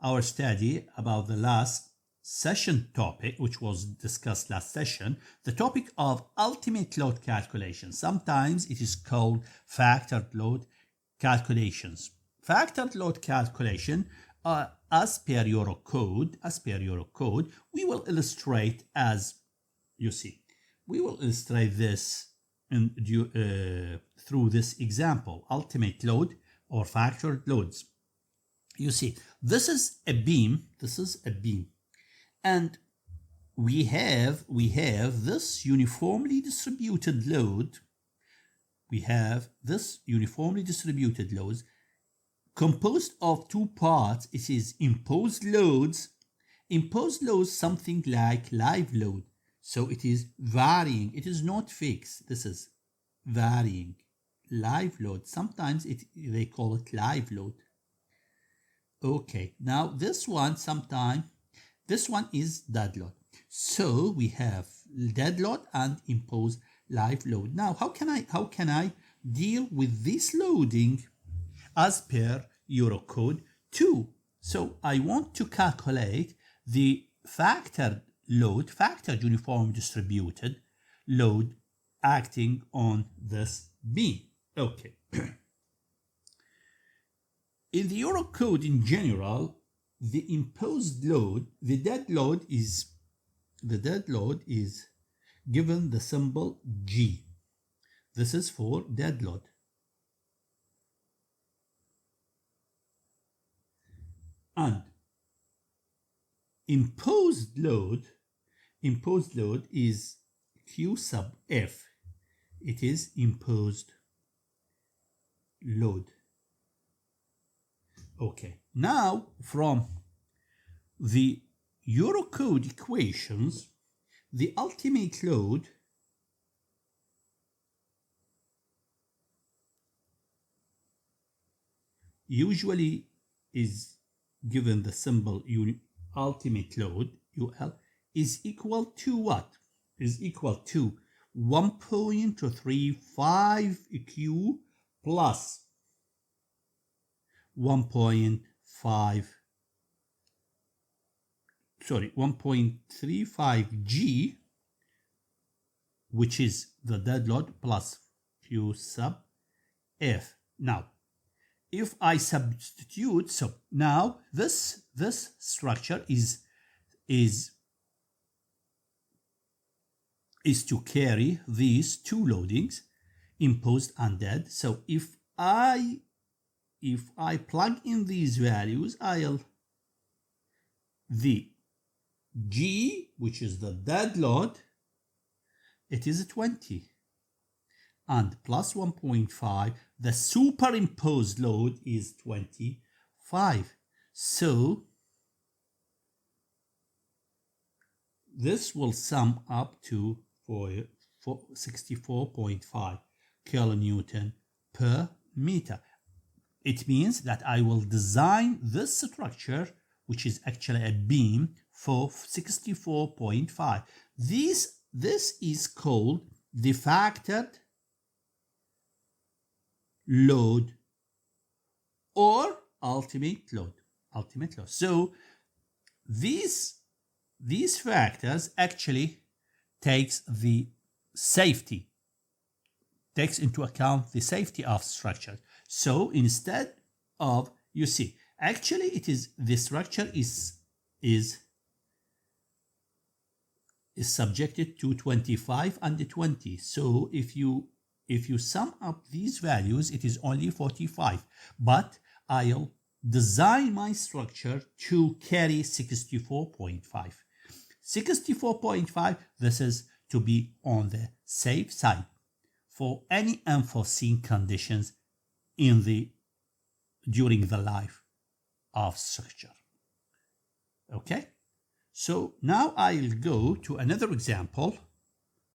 our study about the last session topic, which was discussed last session, the topic of ultimate load calculation. Sometimes it is called factored load calculations. Factored load calculation, as per Eurocode, we will illustrate as you see. We will illustrate this through this example, ultimate load or factored loads. You see, this is a beam, and we have this uniformly distributed load. We have this uniformly distributed loads composed of two parts. It is imposed loads. Imposed loads, something like live load. So it is varying. It is not fixed. This is varying. Live load. Sometimes they call it live load. Okay. Now this one is dead load. So we have dead load and imposed live load. Now how can I deal with this loading as per Eurocode 2? So I want to calculate the factored uniform distributed load acting on this beam. Okay. In the Eurocode in general, the imposed load, the dead load is given the symbol G. This is for dead load. And imposed load is Q sub F. It is imposed load. Okay, now from the Eurocode equations, the ultimate load usually is given the symbol ultimate load, UL, is equal to what? Is equal to 1.35 Q plus 1.35 G, which is the dead load, plus Q sub F. Now, if I substitute, so now this structure is to carry these two loadings, imposed and dead. So if I plug in these values, the G, which is the dead load, it is 20, and plus 1.5, the superimposed load is 25. So this will sum up to 64.5 kilonewton per meter. It means that I will design this structure, which is actually a beam, for 64.5. This is called the factored load or ultimate load. So these factors actually takes into account the safety of structure. So instead of, you see, actually it is, the structure is subjected to 25 and 20. So if you sum up these values, it is only 45. But I'll design my structure to carry 64.5. 64.5, this is to be on the safe side for any unforeseen conditions during the life of structure. Okay, so now I'll go to another example